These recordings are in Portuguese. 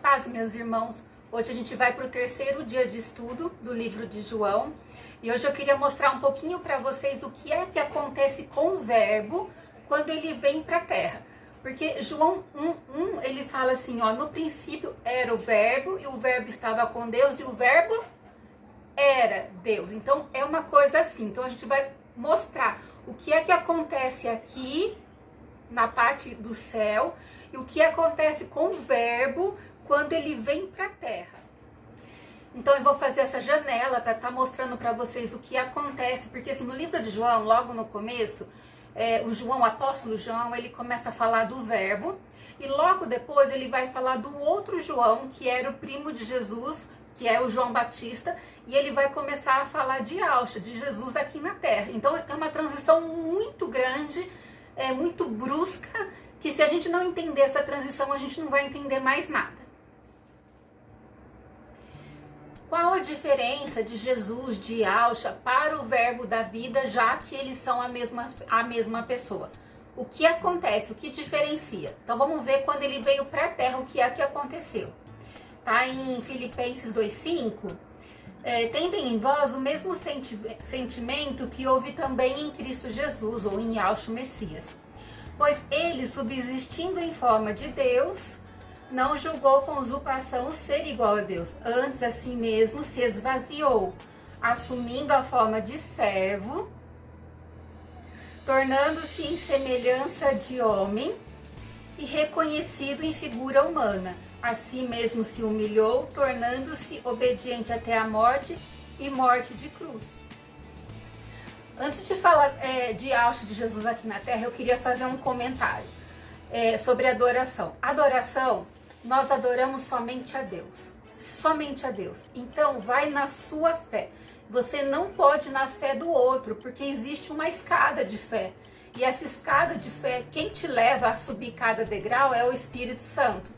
Paz, meus irmãos. Hoje a gente vai para o terceiro dia de estudo do livro de João. E hoje eu queria mostrar um pouquinho para vocês o que é que acontece com o verbo quando ele vem para a terra. Porque João 1:1, ele fala assim, ó, no princípio era o verbo e o verbo estava com Deus e o verbo era Deus. Então é uma coisa assim. Então a gente vai mostrar o que é que acontece aqui na parte do céu e o que acontece com o verbo quando ele vem para a terra. Então eu vou fazer essa janela para estar mostrando para vocês o que acontece, porque assim, no livro de João, logo no começo, o apóstolo João, ele começa a falar do verbo, e logo depois ele vai falar do outro João, que era o primo de Jesus, que é o João Batista, e ele vai começar a falar de Yahshua, de Jesus aqui na terra. Então é uma transição muito grande, muito brusca, que se a gente não entender essa transição, a gente não vai entender mais nada. Qual a diferença de Jesus, de Yahshua, para o verbo da vida, já que eles são a mesma pessoa? O que acontece? O que diferencia? Então vamos ver quando ele veio para a terra, o que é que aconteceu. Tá em Filipenses 2:5, tendem em vós o mesmo sentimento que houve também em Cristo Jesus, ou em Yahshua Messias. Pois ele, subsistindo em forma de Deus, não julgou com usurpação ser igual a Deus. Antes, a si mesmo, se esvaziou, assumindo a forma de servo, tornando-se em semelhança de homem e reconhecido em figura humana. A si mesmo se humilhou, tornando-se obediente até a morte e morte de cruz. Antes de falar de Yahshua, de Jesus aqui na terra, eu queria fazer um comentário sobre adoração. Adoração, nós adoramos somente a Deus. Somente a Deus. Então, vai na sua fé. Você não pode ir na fé do outro, porque existe uma escada de fé. E essa escada de fé, quem te leva a subir cada degrau é o Espírito Santo.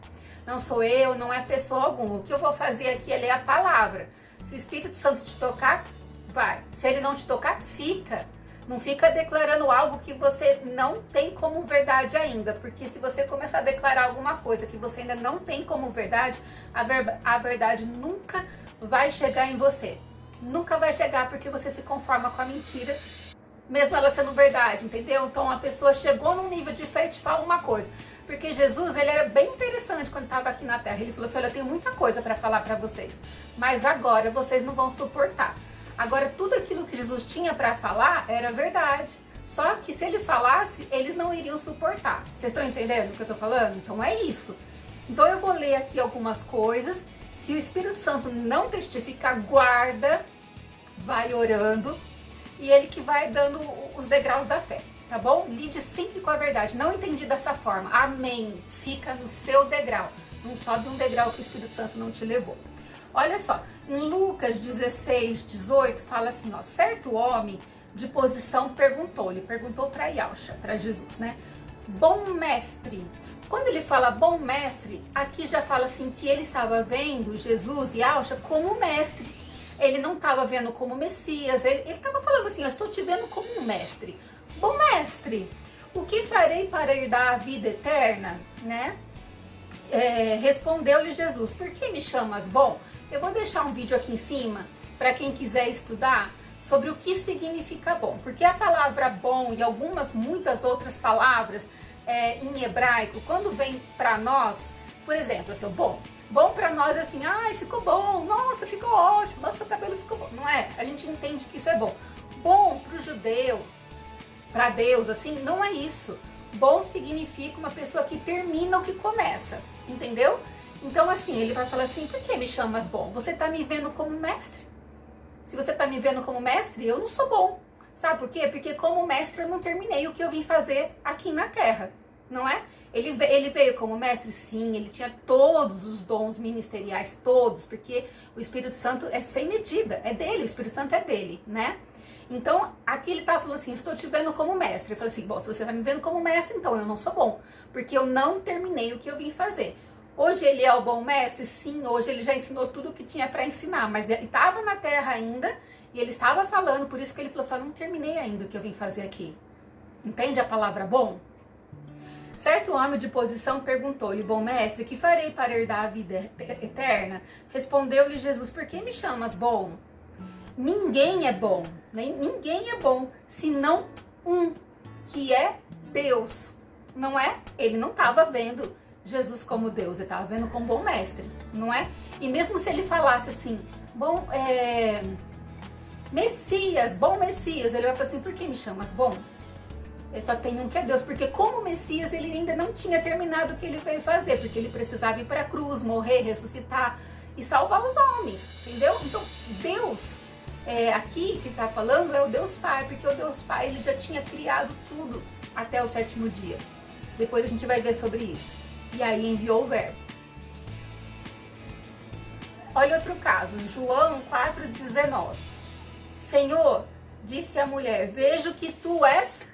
Não sou eu, não é pessoa alguma. O que eu vou fazer aqui é ler a palavra. Se o Espírito Santo te tocar, vai. Se ele não te tocar, fica. Não fica declarando algo que você não tem como verdade ainda. Porque se você começar a declarar alguma coisa que você ainda não tem como verdade, a verdade nunca vai chegar em você. Nunca vai chegar porque você se conforma com a mentira, mesmo ela sendo verdade, entendeu? Então a pessoa chegou num nível de fé e te fala uma coisa. Porque Jesus, ele era bem interessante quando estava aqui na terra. Ele falou assim, olha, eu tenho muita coisa para falar para vocês, mas agora vocês não vão suportar. Agora, tudo aquilo que Jesus tinha para falar era verdade. Só que se ele falasse, eles não iriam suportar. Vocês estão entendendo o que eu estou falando? Então é isso. Então eu vou ler aqui algumas coisas. Se o Espírito Santo não testificar, guarda, vai orando, e ele que vai dando os degraus da fé, tá bom? Lide sempre com a verdade. Não entendi dessa forma. Amém. Fica no seu degrau. Não sobe um degrau que o Espírito Santo não te levou. Olha só, em Lucas 16:18 fala assim, ó, certo homem de posição perguntou para Yahshua, para Jesus, né? Bom mestre. Quando ele fala bom mestre, aqui já fala assim que ele estava vendo Jesus e Yahshua como mestre. Ele não estava vendo como Messias, ele estava falando assim, eu estou te vendo como um mestre. Bom mestre, o que farei para herdar a vida eterna, né? Respondeu-lhe Jesus, por que me chamas bom? Eu vou deixar um vídeo aqui em cima para quem quiser estudar sobre o que significa bom, porque a palavra bom e muitas outras palavras em hebraico, quando vem para nós, por exemplo, assim, bom para nós é assim, ai, ficou bom, nossa, ficou ótimo, nossa, seu cabelo ficou bom, não é? A gente entende que isso é bom. Bom para o judeu, para Deus, assim, não é isso. Bom significa uma pessoa que termina o que começa, entendeu? Então, assim, ele vai falar assim, por que me chamas bom? Você tá me vendo como mestre? Se você tá me vendo como mestre, eu não sou bom. Sabe por quê? Porque como mestre eu não terminei o que eu vim fazer aqui na terra, não é? Ele veio como mestre, sim, ele tinha todos os dons ministeriais, todos, porque o Espírito Santo é sem medida, é dele, o Espírito Santo é dele, né? Então, aqui ele tá falando assim, estou te vendo como mestre. Eu falei assim, bom, se você tá me vendo como mestre, então eu não sou bom, porque eu não terminei o que eu vim fazer. Hoje ele é o bom mestre? Sim, hoje ele já ensinou tudo o que tinha para ensinar, mas ele estava na terra ainda e ele estava falando, por isso que ele falou, só não terminei ainda o que eu vim fazer aqui. Entende a palavra bom? Certo homem de posição perguntou-lhe: bom mestre, que farei para herdar a vida eterna? Respondeu-lhe Jesus: por que me chamas bom? Ninguém é bom, ninguém é bom, senão um, que é Deus, não é? Ele não estava vendo Jesus como Deus, ele estava vendo como bom mestre, não é? E mesmo se ele falasse assim, Messias, bom Messias, ele vai falar assim: por que me chamas bom? Ele só tem um que é Deus, porque como Messias ele ainda não tinha terminado o que ele veio fazer, porque ele precisava ir para a cruz, morrer, ressuscitar e salvar os homens, entendeu? Então Deus, aqui que está falando é o Deus Pai, porque o Deus Pai ele já tinha criado tudo até o 7º dia. Depois a gente vai ver sobre isso. E aí enviou o verbo. Olha outro caso, João 4,19. Senhor, disse a mulher, vejo que tu és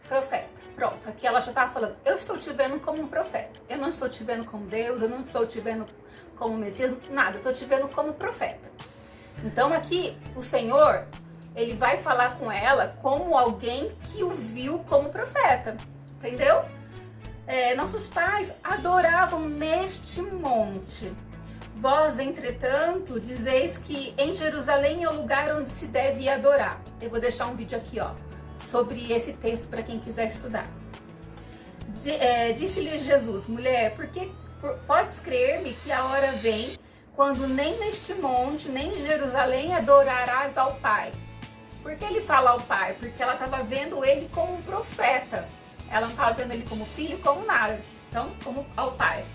profeta. Pronto, aqui ela já estava falando, eu estou te vendo como um profeta. Eu não estou te vendo como Deus, eu não estou te vendo como Messias, nada, eu estou te vendo como profeta. Então aqui o Senhor, ele vai falar com ela como alguém que o viu como profeta, entendeu? Nossos pais adoravam neste monte. Vós, entretanto, dizeis que em Jerusalém é o lugar onde se deve adorar. Eu vou deixar um vídeo aqui, ó, sobre esse texto para quem quiser estudar. Disse-lhe Jesus, mulher, porque podes crer-me que a hora vem quando nem neste monte, nem em Jerusalém adorarás ao Pai. Por que ele fala ao Pai? Porque ela estava vendo ele como um profeta. Ela não estava vendo ele como filho, como nada. Então, como ao Pai.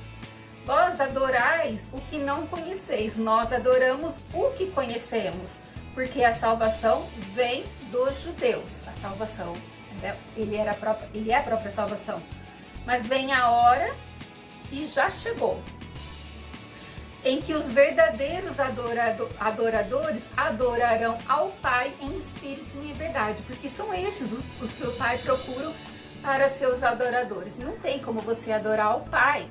Vós adorais o que não conheceis, nós adoramos o que conhecemos, porque a salvação vem dos judeus. A salvação, ele é a própria salvação. Mas vem a hora, e já chegou, em que os verdadeiros adoradores adorarão ao Pai em espírito e em verdade, porque são estes os que o Pai procura para seus adoradores. Não tem como você adorar ao Pai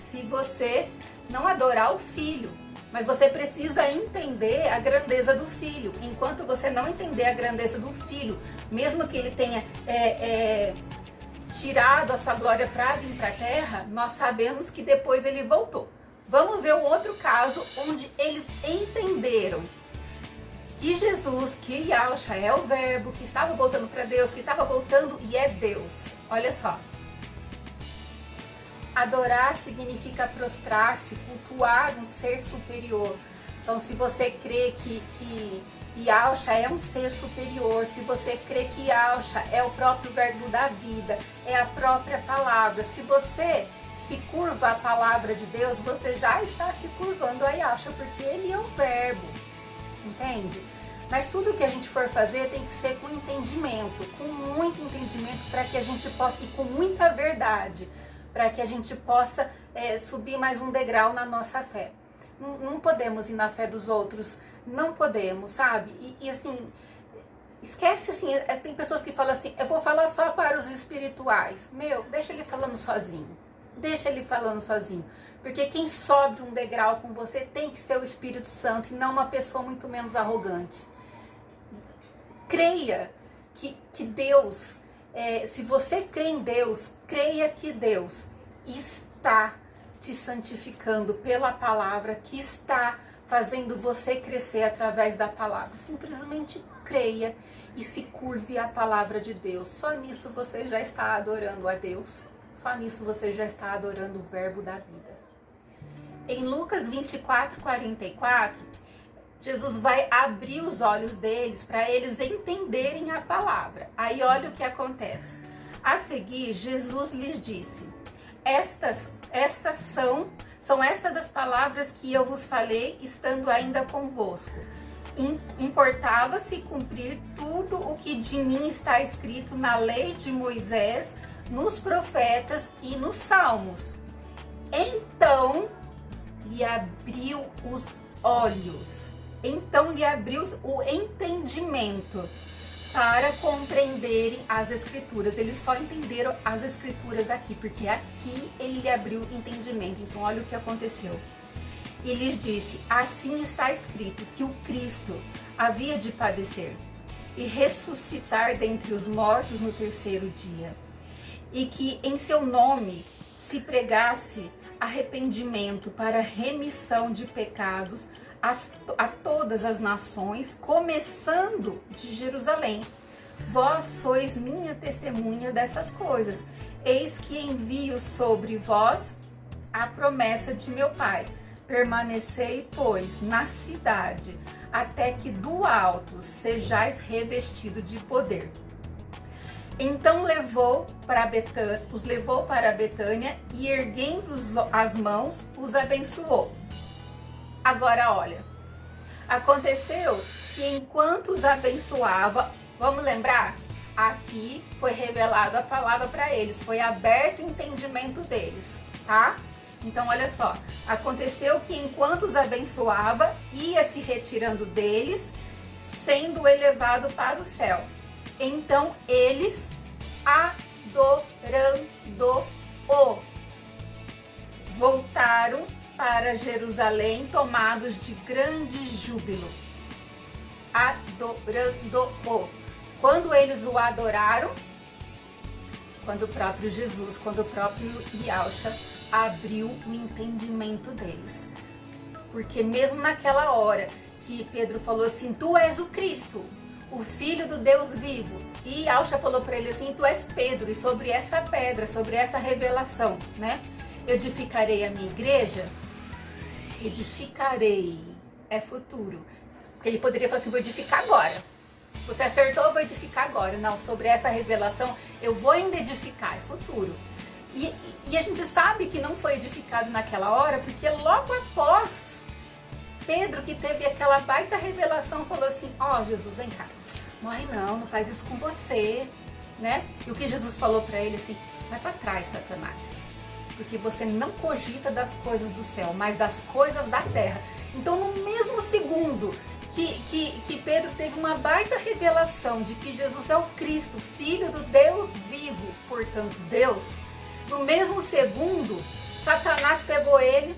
se você não adorar o Filho, mas você precisa entender a grandeza do Filho. Enquanto você não entender a grandeza do Filho, mesmo que ele tenha tirado a sua glória para vir para a terra, nós sabemos que depois ele voltou. Vamos ver um outro caso onde eles entenderam que Jesus, que Yahshua é o verbo, que estava voltando para Deus, que estava voltando e é Deus. Olha só. Adorar significa prostrar-se, cultuar um ser superior. Então, se você crê que Yahshua é um ser superior, se você crê que Yahshua é o próprio verbo da vida, é a própria palavra, se você se curva à palavra de Deus, você já está se curvando a Yahshua, porque ele é o verbo, entende? Mas tudo que a gente for fazer tem que ser com entendimento, com muito entendimento, para que a gente possa, e com muita verdade, para que a gente possa subir mais um degrau na nossa fé. Não podemos ir na fé dos outros, não podemos, sabe? E assim, esquece assim, tem pessoas que falam assim, eu vou falar só para os espirituais. Meu, deixa ele falando sozinho. Deixa ele falando sozinho. Porque quem sobe um degrau com você tem que ser o Espírito Santo e não uma pessoa muito menos arrogante. Creia que Deus, se você crê em Deus, creia que Deus está te santificando pela palavra, que está fazendo você crescer através da palavra. Simplesmente creia e se curve à palavra de Deus. Só nisso você já está adorando a Deus. Só nisso você já está adorando o verbo da vida. Em Lucas 24:44, Jesus vai abrir os olhos deles para eles entenderem a palavra. Aí olha o que acontece. A seguir, Jesus lhes disse, estas são estas as palavras que eu vos falei, estando ainda convosco. Importava-se cumprir tudo o que de mim está escrito na lei de Moisés, nos profetas e nos salmos. Então lhe abriu os olhos. Então lhe abriu o entendimento para compreenderem as escrituras. Eles só entenderam as escrituras aqui, porque aqui ele lhe abriu o entendimento. Então olha o que aconteceu. E lhes disse, assim está escrito que o Cristo havia de padecer e ressuscitar dentre os mortos no 3º dia. e que em seu nome se pregasse arrependimento para remissão de pecados a todas as nações, começando de Jerusalém. Vós sois minha testemunha dessas coisas. Eis que envio sobre vós a promessa de meu Pai. Permanecei, pois, na cidade, até que do alto sejais revestido de poder. Então os levou para Betânia e, erguendo as mãos, os abençoou. Agora olha, aconteceu que enquanto os abençoava, vamos lembrar? Aqui foi revelada a palavra para eles, foi aberto o entendimento deles, tá? Então olha só, aconteceu que enquanto os abençoava, ia se retirando deles, sendo elevado para o céu. Então eles, adorando-o, voltaram para Jerusalém, tomados de grande júbilo. Adorando-o. Quando eles o adoraram, quando o próprio Jesus, quando o próprio Yahshua abriu o entendimento deles. Porque mesmo naquela hora que Pedro falou assim, tu és o Cristo, o Filho do Deus vivo, e Yahshua falou para ele assim, tu és Pedro, e sobre essa pedra, sobre essa revelação, né, edificarei a minha igreja. Edificarei é futuro, porque ele poderia falar assim, vou edificar agora. Você acertou, eu vou edificar agora. Não, sobre essa revelação eu vou ainda edificar, é futuro. E a gente sabe que não foi edificado naquela hora, porque logo após Pedro, que teve aquela baita revelação, falou assim, ó, Jesus, vem cá, morre não faz isso com você, né? E o que Jesus falou para ele assim, vai para trás, Satanás, porque você não cogita das coisas do céu, mas das coisas da terra. Então, no mesmo segundo que Pedro teve uma baita revelação de que Jesus é o Cristo, Filho do Deus vivo, portanto Deus, no mesmo segundo, Satanás pegou ele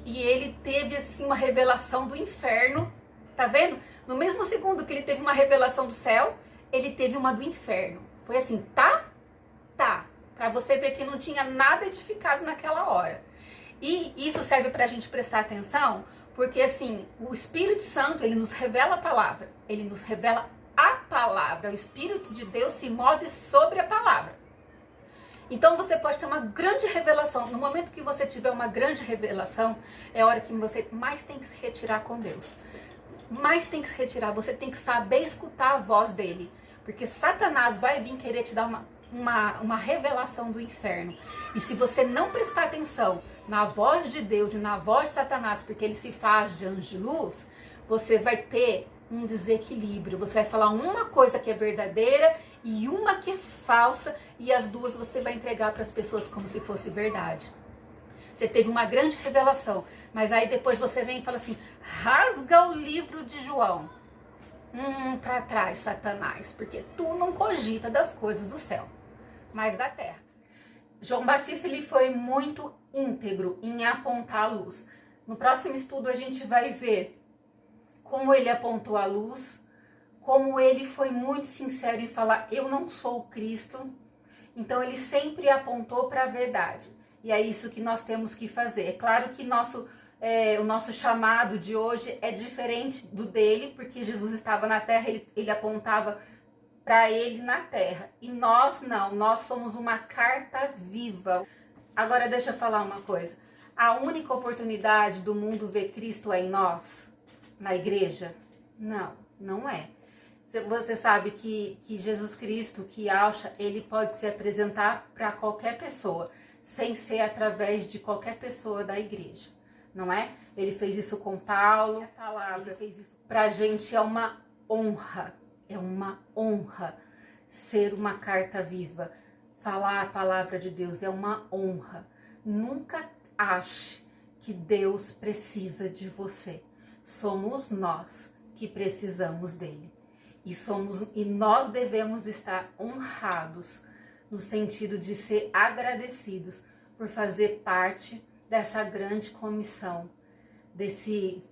e ele teve assim uma revelação do inferno, tá vendo? No mesmo segundo que ele teve uma revelação do céu, ele teve uma do inferno. Foi assim, tá? Pra você ver que não tinha nada edificado naquela hora. E isso serve pra gente prestar atenção, porque assim, o Espírito Santo, ele nos revela a palavra, ele nos revela a palavra, o Espírito de Deus se move sobre a palavra. Então você pode ter uma grande revelação, no momento que você tiver uma grande revelação, é a hora que você mais tem que se retirar com Deus. Mais tem que se retirar, você tem que saber escutar a voz dele, porque Satanás vai vir querer te dar uma revelação do inferno. E se você não prestar atenção na voz de Deus e na voz de Satanás, porque ele se faz de anjo de luz, você vai ter um desequilíbrio. Você vai falar uma coisa que é verdadeira e uma que é falsa, e as duas você vai entregar para as pessoas como se fosse verdade. Você teve uma grande revelação, mas aí depois você vem e fala assim, rasga o livro de João. Para trás, Satanás, porque tu não cogita das coisas do céu, mas da terra. João Batista, ele foi muito íntegro em apontar a luz. No próximo estudo a gente vai ver como ele apontou a luz, como ele foi muito sincero em falar, eu não sou o Cristo. Então ele sempre apontou para a verdade. E é isso que nós temos que fazer. É claro que o nosso chamado de hoje é diferente do dele, porque Jesus estava na terra, ele apontava para ele na terra. E nós não, nós somos uma carta viva. Agora deixa eu falar uma coisa. A única oportunidade do mundo ver Cristo é em nós, na igreja? Não, não é. Você sabe que Jesus Cristo, que Yahshua, ele pode se apresentar para qualquer pessoa, sem ser através de qualquer pessoa da igreja, não é? Ele fez isso com Paulo, ele fez isso pra gente, é uma honra ser uma carta viva, falar a palavra de Deus é uma honra. Nunca ache que Deus precisa de você, somos nós que precisamos dele, e nós devemos estar honrados, no sentido de ser agradecidos por fazer parte dessa grande comissão, desse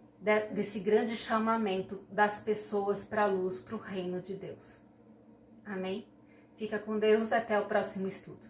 grande chamamento das pessoas para a luz, para o reino de Deus. Amém? Fica com Deus, até o próximo estudo.